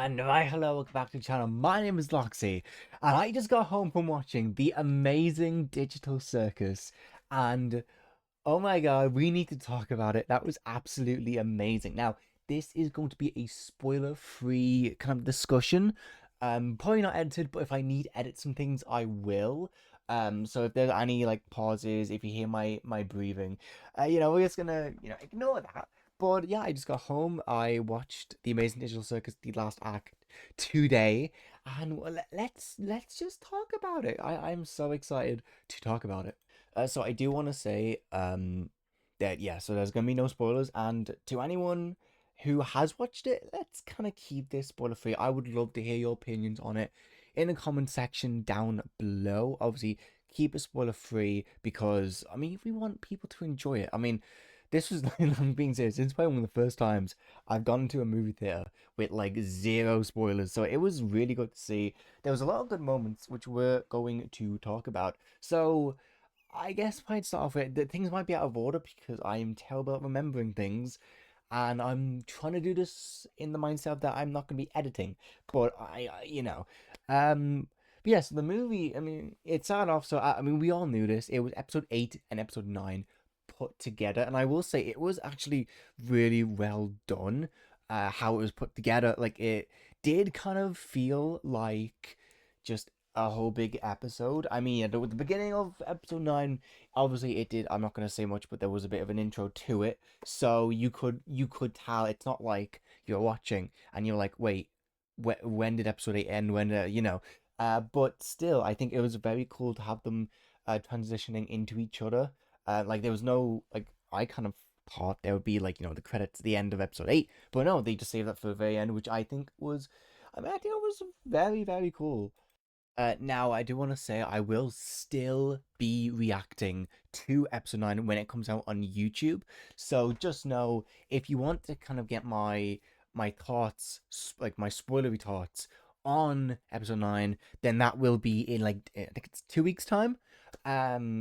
And hi, hello, welcome back to the channel. My name is Loxy, and I just got home from watching The Amazing Digital Circus. And oh my god, we need to talk about it. That was absolutely amazing. Now, this is going to be a spoiler-free kind of discussion. Probably not edited, but if I need to edit some things, I will. So if there's any like pauses, if you hear my breathing, we're just gonna ignore that. But yeah, I just got home. I watched The Amazing Digital Circus, the last act today, and let's just talk about it. I'm so excited to talk about it. So I do want to say that yeah, so there's gonna be no spoilers, and to anyone who has watched it, let's kind of keep this spoiler free. I would love to hear your opinions on it in the comment section down below. Obviously, keep it spoiler free because I mean, if we want people to enjoy it, I mean, this was I'm being serious. This is probably one of the first times I've gone to a movie theater with like zero spoilers, so it was really good to see. There was a lot of good moments which we're going to talk about. So I guess I'd start off with that things might be out of order because I'm terrible at remembering things, and I'm trying to do this in the mindset that I'm not going to be editing. But but yeah. So the movie, I mean, it started off. So I mean, we all knew this. It was episode 8 and episode 9 put together, and I will say it was actually really well done. How it was put together, like it did kind of feel like just a whole big episode. I mean, at the beginning of episode 9, obviously it did. I'm not gonna say much, but there was a bit of an intro to it, so you could tell it's not like you're watching and you're like, wait, when did episode 8 end? But still, I think it was very cool to have them transitioning into each other. Like there was no like I kind of thought there would be like the credits at the end of episode 8, but no, they just saved that for the very end, which I think was. I mean, I think it was very, very cool. Now, I do want to say I will still be reacting to episode 9 when it comes out on YouTube. So just know if you want to kind of get my thoughts, like my spoilery thoughts on episode 9, then that will be in like I think it's 2 weeks time.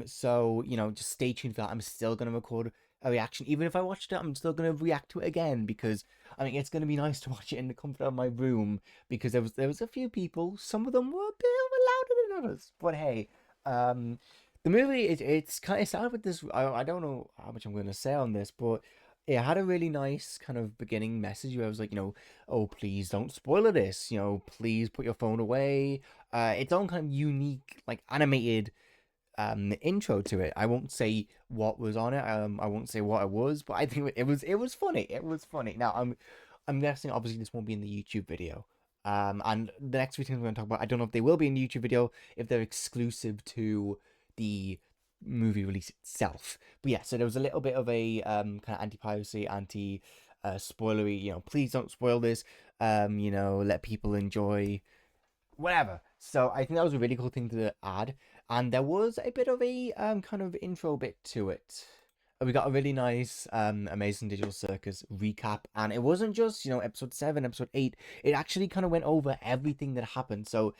So just stay tuned for that. I'm still gonna record a reaction, even if I watched it. I'm still gonna react to it again because I mean it's gonna be nice to watch it in the comfort of my room because there was a few people. Some of them were a bit louder than others, but hey, um, the movie it's kind of started with this. I don't know how much I'm going to say on this, but it had a really nice kind of beginning message where I was like, oh please don't spoil this. Please put your phone away. Its own kind of unique like animated intro to it. I won't say what was on it. I won't say what it was, but I think it was funny. It was funny. Now I'm guessing obviously this won't be in the YouTube video. And the next few things we're going to talk about, I don't know if they will be in the YouTube video, if they're exclusive to the movie release itself. But yeah, so there was a little bit of a kind of anti-piracy, spoilery, please don't spoil this. Let people enjoy whatever. So I think that was a really cool thing to add, and there was a bit of a kind of intro bit to it. We got a really nice Amazing Digital Circus recap, and it wasn't just episode 7, episode 8. It actually kind of went over everything that happened. So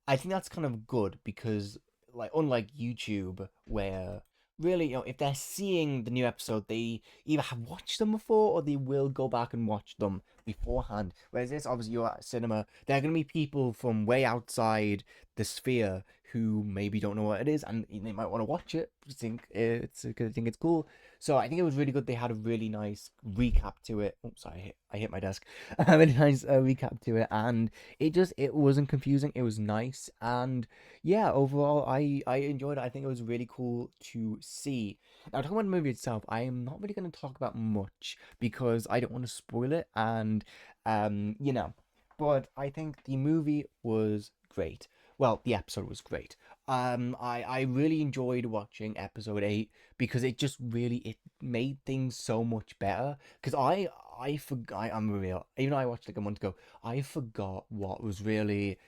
I think that's kind of good because, like, unlike YouTube, where really, if they're seeing the new episode, they either have watched them before or they will go back and watch them beforehand. Whereas this, obviously, you're at cinema, there are going to be people from way outside the sphere who maybe don't know what it is and they might want to watch it. Think it's because I think it's cool. So I think it was really good. They had a really nice recap to it. Oh, sorry, I hit my desk. A really nice recap to it, and it wasn't confusing. It was nice, and yeah, overall I enjoyed it. I think it was really cool to see. Now talking about the movie itself, I am not really going to talk about much because I don't want to spoil it, and but I think the movie was great. Well, the episode was great. I really enjoyed watching episode 8 because it made things so much better. Because I forgot, I'm real. Even though I watched like a month ago, I forgot what was really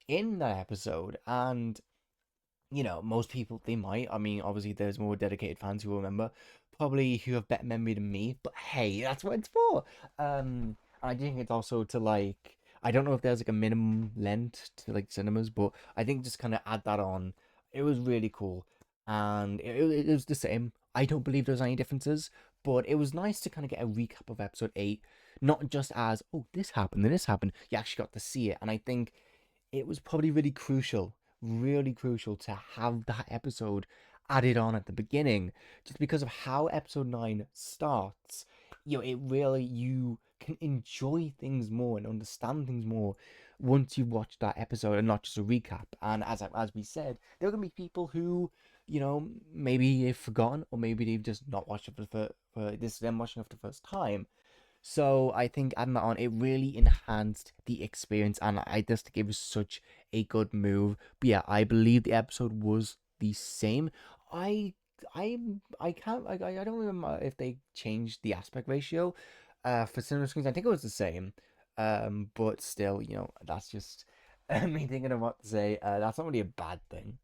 in that episode. And most people they might. I mean, obviously there's more dedicated fans who will remember, probably who have better memory than me. But hey, that's what it's for. And I think it's also to like. I don't know if there's like a minimum length to like cinemas, but I think just kind of add that on. It was really cool, and it was the same. I don't believe there's any differences, but it was nice to kind of get a recap of episode 8. not just as, oh, this happened and this happened. You actually got to see it. And I think it was probably really crucial to have that episode added on at the beginning, just because of how episode 9 starts. It really, you can enjoy things more and understand things more once you've watched that episode and not just a recap. And as we said, there are going to be people who, maybe they've forgotten, or maybe they've just not watched it for this is them watching it for the first time. So I think adding that on, it really enhanced the experience, and I just think it was such a good move. But yeah, I believe the episode was the same. I I can't I don't remember if they changed the aspect ratio. For cinema screens, I think it was the same. But still, that's just me thinking of what to say. That's not really a bad thing.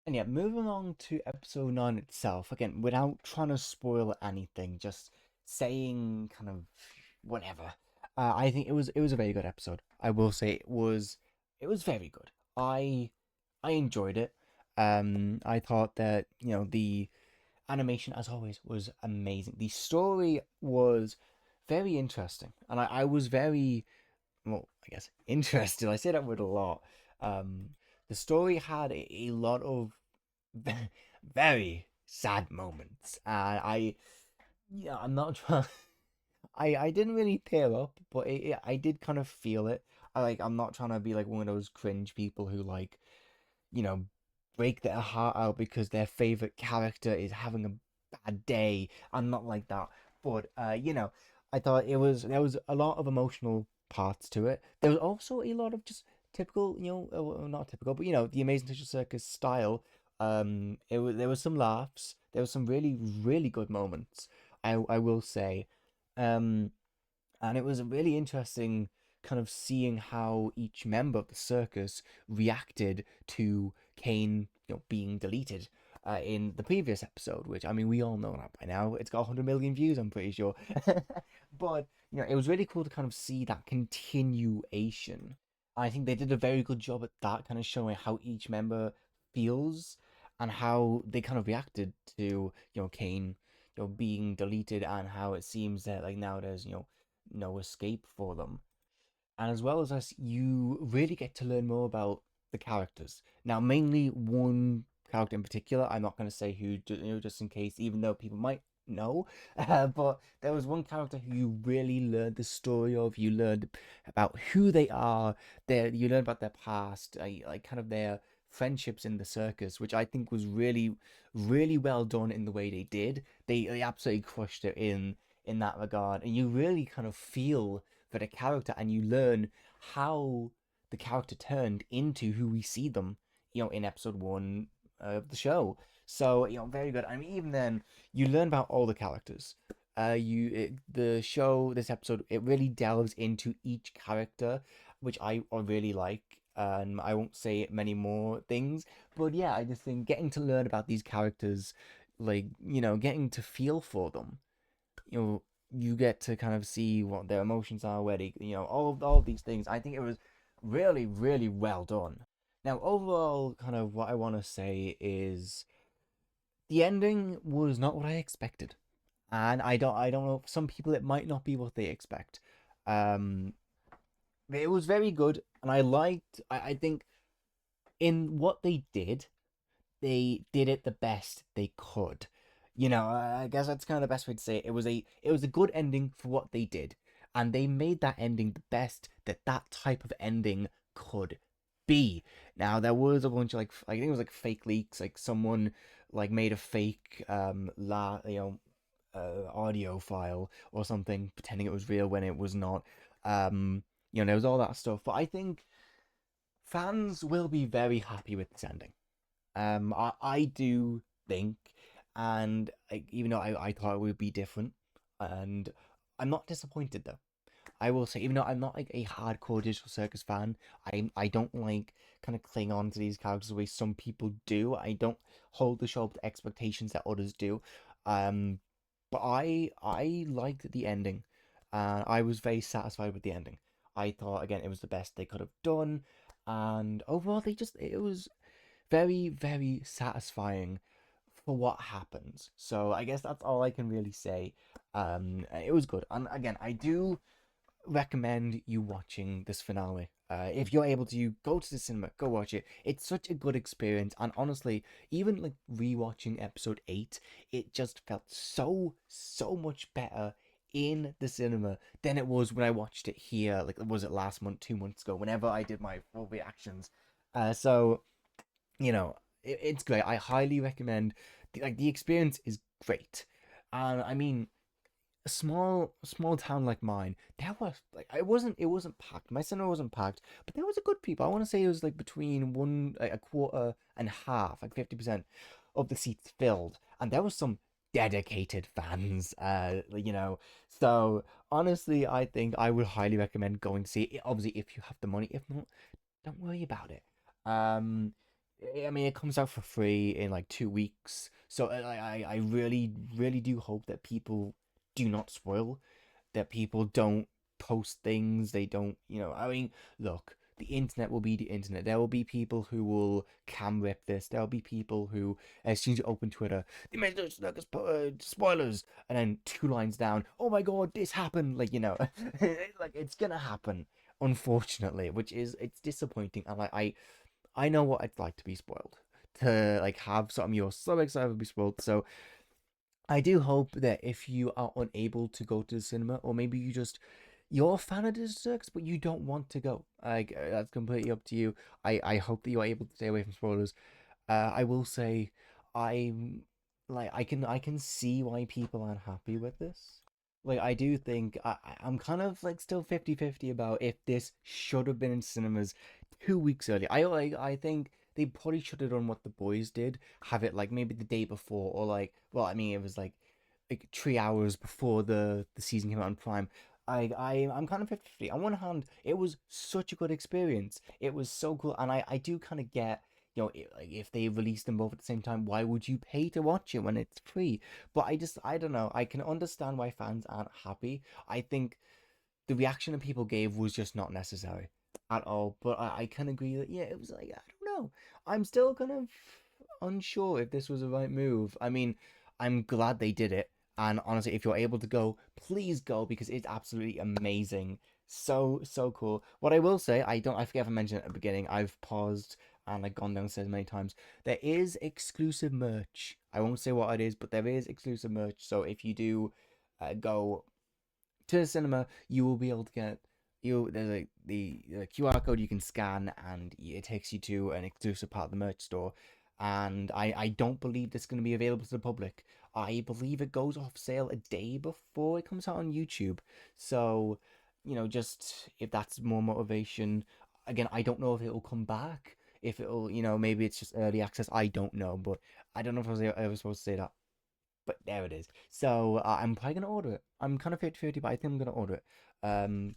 And yeah, moving on to episode 9 itself, again, without trying to spoil anything, just saying kind of whatever. I think it was a very good episode. I will say it was very good. I enjoyed it. I thought that, the animation as always was amazing. The story was very interesting, and I was very, well, I guess interested. I say that word a lot. Um, the story had a lot of very sad moments, and I'm not trying. I didn't really tear up, but I did kind of feel it. I'm not trying to be like one of those cringe people who like, you know, break their heart out because their favorite character is having a bad day. I'm not like that. But I thought there was a lot of emotional parts to it. There was also a lot of just typical, well, not typical, but the Amazing Digital Circus style. There was some laughs. There was some really really good moments. I will say. Um, and it was really interesting kind of seeing how each member of the circus reacted to Kane, being deleted in the previous episode, which, I mean, we all know that by now. It's got 100 million views, I'm pretty sure. But it was really cool to kind of see that continuation. I think they did a very good job at that, kind of showing how each member feels and how they kind of reacted to, Kane, being deleted, and how it seems that like now there's, no escape for them. And as well as us, you really get to learn more about the characters. Now, mainly one character in particular. I'm not going to say who, just in case, even though people might know. But there was one character who you really learned the story of. You learned about who they are. You learned about their past, like kind of their friendships in the circus, which I think was really, really well done in the way they did. They absolutely crushed it in that regard, and you really kind of feel for the character, and you learn how the character turned into who we see them, in episode 1 of the show. So, very good. I mean, even then, you learn about all the characters. The show, this episode, it really delves into each character, which I really like. And I won't say many more things, but yeah, I just think getting to learn about these characters, like, getting to feel for them, you get to kind of see what their emotions are, where they, all of these things. I think it was really, really well done. Now, overall, kind of what I want to say is the ending was not what I expected, and I don't know. For some people, it might not be what they expect. Um, it was very good, and I liked. I think in what they did it the best they could. I guess that's kind of the best way to say it. It was a good ending for what they did, and they made that ending the best that that type of ending could be. Now there was a bunch of like, I think it was like fake leaks, like someone like made a fake audio file or something pretending it was real when it was not. There was all that stuff, but I think fans will be very happy with this ending. I do think, and like, even though I thought it would be different, and I'm not disappointed though. I will say, even though I'm not like a hardcore Digital Circus fan, I don't like kind of cling on to these characters the way some people do. I don't hold the show up to expectations that others do. Um, but I liked the ending, and I was very satisfied with the ending. I thought again it was the best they could have done, and overall it was very, very satisfying for what happens. So I guess that's all I can really say. It was good, and again, I do recommend you watching this finale. If you're able to, you go to the cinema, go watch it. It's such a good experience, and honestly, even like rewatching episode 8, it just felt so much better in the cinema than it was when I watched it here. Like, was it last month, 2 months ago? Whenever I did my full reactions, so you know, it's great. I highly recommend. The experience is great, and I mean, a small town like mine, there was like it wasn't packed. My cinema wasn't packed, but there was a good people. I want to say it was like between one like a quarter and half, like 50% of the seats filled, and there was some dedicated fans. So honestly, I think I would highly recommend going to see it. Obviously, if you have the money. If not, don't worry about it. Um, I mean, it comes out for free in like 2 weeks. So I really do hope that people do not spoil, that people don't post things. They don't, I mean, look, the internet will be the internet. There will be people who will cam rip this. There will be people who, as soon as you open Twitter, they made those like spoilers, and then 2 lines down, oh my god, this happened. Like, like it's gonna happen, unfortunately, which is it's disappointing. And like I know what it's like to be spoiled, to like have something you're so excited to be spoiled. So I do hope that if you are unable to go to the cinema, or maybe you're a fan of this circus, but you don't want to go, like that's completely up to you. I hope that you're able to stay away from spoilers. I will say, I'm like I can see why people aren't happy with this. Like I do think I'm kind of like still 50-50 about if this should have been in cinemas 2 weeks early. I think they probably should have done what the boys did, have it like maybe the day before, or like, well, I mean it was like 3 hours before the season came out on Prime. I'm kind of 50-50. On one hand, it was such a good experience. It was so cool, and I do kind of get, like if they release them both at the same time, why would you pay to watch it when it's free? But I don't know. I can understand why fans aren't happy. I think the reaction that people gave was just not necessary at all. But I can agree that, yeah, it was like, I don't know. I'm still kind of unsure if this was the right move. I mean, I'm glad they did it. And honestly, if you're able to go, please go, because it's absolutely amazing. So cool. What I will say, I forget if I mentioned at the beginning, I've paused and like gone downstairs many times. There is exclusive merch. I won't say what it is, but there is exclusive merch. So if you do go to the cinema, you will be able to get there's like the QR code you can scan, and it takes you to an exclusive part of the merch store. And I don't believe this is going to be available to the public. I believe it goes off sale a day before it comes out on YouTube. So, just if that's more motivation. Again, I don't know if it will come back. If it'll, maybe it's just early access. I don't know, but I don't know if I was ever supposed to say that, but there it is. So I'm probably gonna order it. I'm kind of 50-50, but I think I'm gonna order it. Um,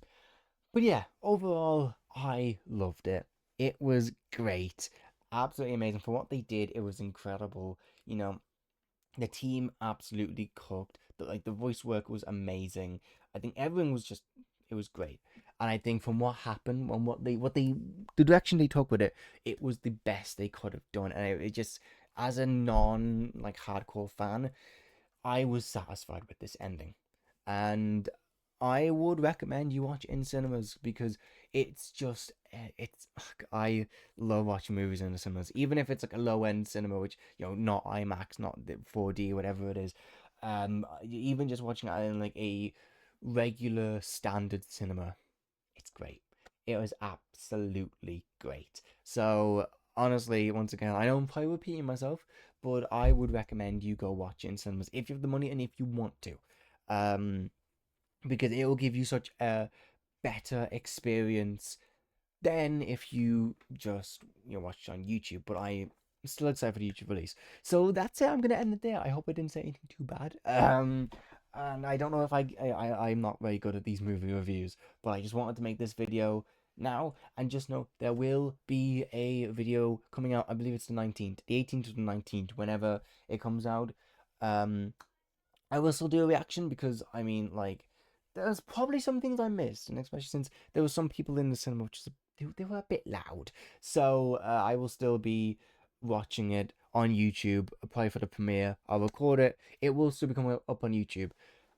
but yeah, overall, I loved it. It was great, absolutely amazing for what they did. It was incredible. You know, the team absolutely cooked. The voice work was amazing. I think everyone was just it was great. And I think from what happened and what they the direction they took with it, it was the best they could have done. And it just, as a non like hardcore fan, I was satisfied with this ending. And I would recommend you watch it in cinemas, because it's just I love watching movies in the cinemas, even if it's like a low end cinema, which, not IMAX, not the 4D, whatever it is. Even just watching it in like a regular standard cinema, it's great. It was absolutely great. So honestly, once again, I know I'm probably repeating myself, but I would recommend you go watch it in cinemas if you have the money and if you want to, um, because it will give you such a better experience than if you just watch it on YouTube. But I'm still excited for the YouTube release. So that's it. I'm gonna end it there. I hope I didn't say anything too bad. And I don't know if I'm not very good at these movie reviews, but I just wanted to make this video now, and just know there will be a video coming out. I believe it's the 19th, the 18th to the 19th, whenever it comes out. Um, I will still do a reaction, because I mean, like, there's probably some things I missed, and especially since there was some people in the cinema, which is they were a bit loud. So I will still be watching it on YouTube. Apply for the premiere. I'll record it. It will still be coming up on YouTube.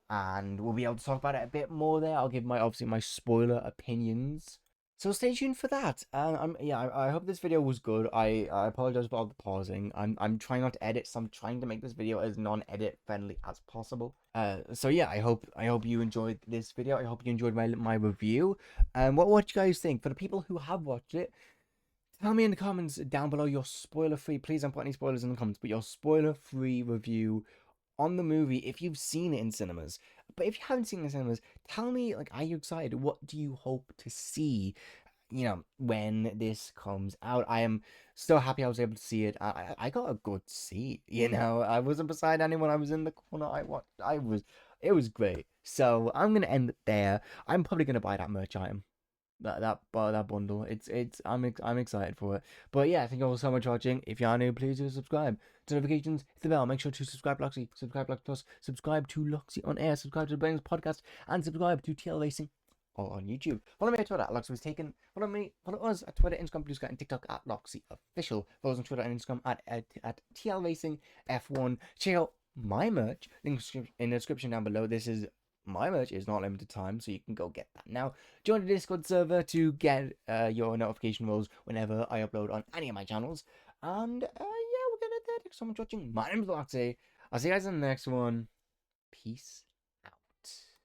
and we'll be able to talk about it a bit more there. I'll give my obviously my spoiler opinions. So stay tuned for that. I hope this video was good. I apologize for all the pausing. I'm trying not to edit, so I'm trying to make this video as non-edit friendly as possible. So yeah, I hope you enjoyed this video. I hope you enjoyed my review. What you guys think? For the people who have watched it, tell me in the comments down below your spoiler-free. Please don't put any spoilers in the comments, but your spoiler-free review on the movie if you've seen it in cinemas. But if you haven't seen it in cinemas, tell me, like, are you excited? What do you hope to see, when this comes out? I am so happy I was able to see it. I got a good seat, I wasn't beside anyone. I was in the corner. It was great. So I'm gonna end it there. I'm probably gonna buy that merch item. That bundle. I'm excited for it. But yeah, thank you all so much for watching. If you are new, please do subscribe. To notifications, hit the bell. Make sure to subscribe to Loxy, subscribe to Loxy Plus, subscribe to Loxy on Air, subscribe to the Brains Podcast, and subscribe to TL Racing all on YouTube. Follow me on Twitter at Loxy Was Taken. Follow us at Twitter, Instagram, Blue Sky, and TikTok at Loxy Official. Follow us on Twitter and Instagram at TL Racing F1. Check out my merch in the description down below. My merch is not limited time, so you can go get that now. Join the Discord server to get your notification rolls whenever I upload on any of my channels. And yeah, we're gonna thank you so much for watching. My name's Loxy. I'll see you guys in the next one. Peace